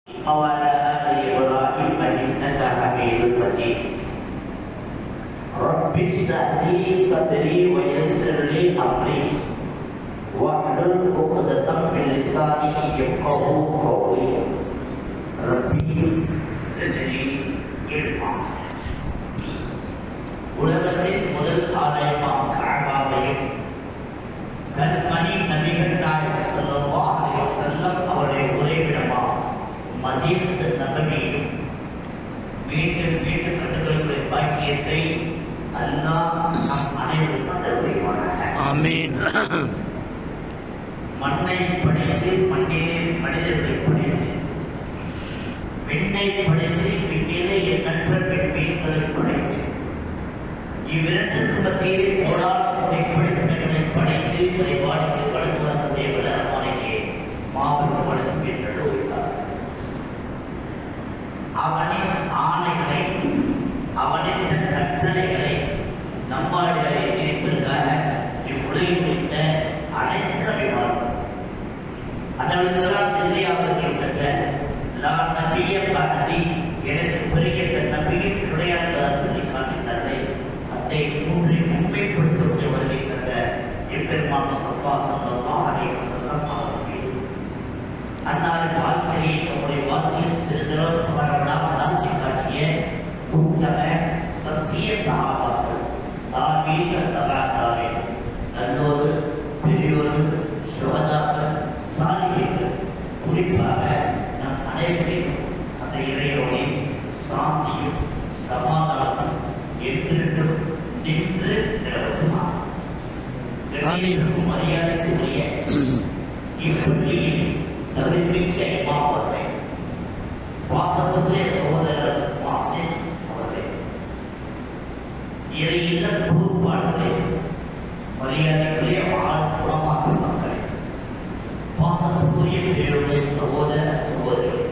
وعلى آل إبراهيم إنك حميد مجيد. رب اشرح لي صدري ويسر لي أمري واحلل عقدة من لساني يفقهوا قولي. ربي زدني علما. உலகத்தின் முதல் ஆலயமாம் கஅபாவையும் கண்மணி நபிகள் நாயகம் ஸல்லல்லாஹு அலைஹி வஸல்லம் அவருடைய உறைவிடமாம் மதீனத்து நபவியையும் மீண்டும் மீண்டும் கண்டுகொள்ளக்கூடிய பாக்கியத்தை அல்லாஹ் நம் அனைவருக்கும் தருவானாக. ஆமீன். மண்ணை படைத்து மண்ணிலே மனிதர்களை படைத்து விண்ணை படைத்து விண்ணிலே எண்ணற்ற பெண்மீன்களை படைத்து இவ்விரண்டுக்கு மத்தியிலே கோடான படைப்பினங்களை படைத்து இறைவாடிக்கு வளர்ந்து வரக்கூடிய விளரமானையே மாபெரும் வளர்ந்து என்றது வைத்தார். அவனின் ஆணைகளை அவனின் கட்டளைகளை நம்மாடுகளை தீர்ப்பதற்காக இவ்வுலகில் வைத்த அனைத்து அபிமானம் அதற்கெல்லாம் இறுதியாளர்கள் கண்ட லா நபிய பகதி எனக்கு பெருகின்ற நபியின் கிடையாது சொல்லி காண்பித்தார்களே அதை மூன்றை முன்மைப்படுத்தக்கூடிய வருகை கண்ட எம்பெருமான் முஸ்தஃபா ஸல்லல்லாஹு அலைஹி வஸல்லம் அவர்கள் மீது அன்னாரின் வாழ்க்கையை நம்முடைய வாழ்க்கையில் சிறிதளவு தவறவிடாமல் நடத்தி காட்டிய உத்தம சத்திய சஹாபாக்கள் தாபீன் தபாதாபீன் நல்லோரு பெரியோரு சுஹதாக்கள் சாலிஹீன்கள் குறிப்பாக நம் அனைவரையும் அந்த இறையோடு சாந்தியும் சமாதானமும் என்றென்றும் நின்று நிலவட்டுமா. மரியாதைக்குரிய இப்பள்ளியில் தகுதிமிக்க இமாம் அவர்களே, வாசத்துக்குரிய சகோதரர் மாதேன் அவர்களே, இறையில்ல பொறுப்பாளர்களே, மரியாதைக்குரிய குணமாக்கும் மக்களே, வாசத்துக்குரிய பெரியோருடைய சகோதர சகோதரர்களே,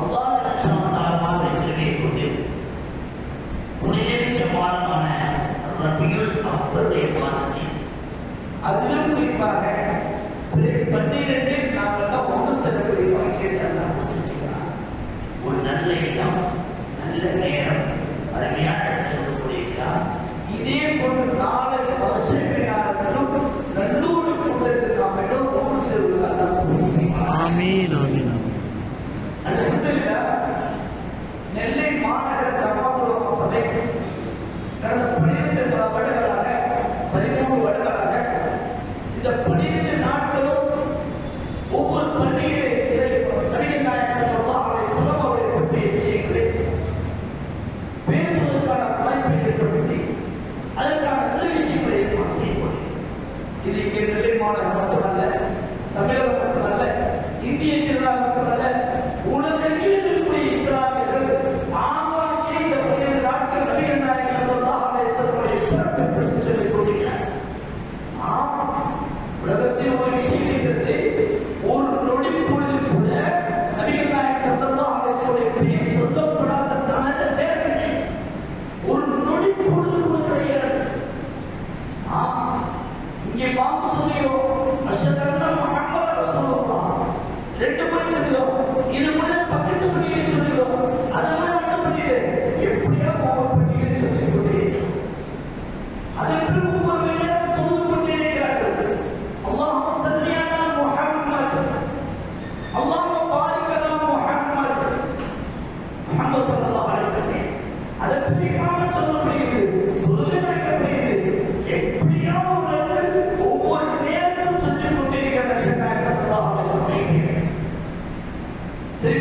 அல்லாஹ் லட்சணக்காரமாக வெற்றியை கொண்டு புனிதமிக்க மாதமான ரபியுல் அஃதலுடைய மாதத்தில் அதிலும் குறிப்பாக 12 நாங்கள் ஒன்று செல்லக்கூடிய வாக்கியத்தை எல்லாம் கொடுத்திருக்கிறார். ஒரு நல்ல இடம், நல்ல நேரம், அருமையான கொடுத்திருக்கிறார். இதே போன்று நாளை வருஷம் நல்லூர் கூட்டத்தில் நாம் எல்லாம் ஒன்று செல்வதற்கு ஆமீன் ஆமீன். அல்ஹம்துலில்லாஹ். நெல்லை மாநகர ஜமாத்துல் சபை கடந்த 12 வருடங்களாக 13 வருடங்களாக இந்த 12 நாட்களும் ஒவ்வொரு பள்ளியிலே நபிகள் நாயகம் ஸல்லல்லாஹு அலைஹி வஸல்லம் அவரை பற்றிய விஷயங்களை பேசுவதற்கான வாய்ப்பை ஏற்படுத்தி அதற்கான நல்ல விஷயங்களை ஏற்பாடு செய்யப்படுகிறது. இது இங்கே நெல்லை மாநகரம் மட்டுமல்ல, தமிழகம் மட்டுமல்ல, இந்திய திருநாள் மட்டுமல்ல, உலகெங்கிலும் இருக்கக்கூடிய இஸ்லாமியர்கள் ஆங்காங்கே இந்த 12 நாட்கள் நபிகள் நாயகம் ஸல்லல்லாஹு அலைஹி வஸல்லம் பிறப்பை பற்றி சொல்லிக் கொண்டிருக்கிறார். உலகத்தில் ஒரு விஷயம் இருக்கிறது, ஒரு நொடி பொழுதில் கூட நபிகள் நாயகம் ஸல்லல்லாஹு அலைஹி வஸல்லம் பெயர் சொல்லப்படாத நேரம் ஒரு நொடி பொழுது கூட கிடையாது. இங்கே வாங்க சொல்லியோம் அஷ்ஹது அன்ன முஹம்மது ரசூலுல்லாஹ் 2 முறை சொல்லியோம். இது கூட பக்கத்து பள்ளியிலே சொல்லியோம், அது கூட அந்த பள்ளியிலே எப்படியா ஒவ்வொரு பள்ளியிலே சொல்லிக் கொண்டே இருக்கிறோம். அதற்கு ஒவ்வொரு நேரம் தொழுது கொண்டே இருக்கிறார்கள். அல்லாஹும்ம ஸல்லி அலா முஹம்மத், அல்லாஹும்ம பாரிக் அலா முஹம்மத், முஹம்மது ஸல்லல்லாஹு அலைஹி வஸல்லம். அதற்கு இகாமத் சொல்லப்படுகிறது, தொழுகை நடக்கப்படுகிறது. எப்படியா ஒவ்வொரு நேரமும் சொல்லிக் கொண்டே இருக்கிற நபிகள் நாயகம் ஸல்லல்லாஹு அலைஹி வஸல்லம். சரி,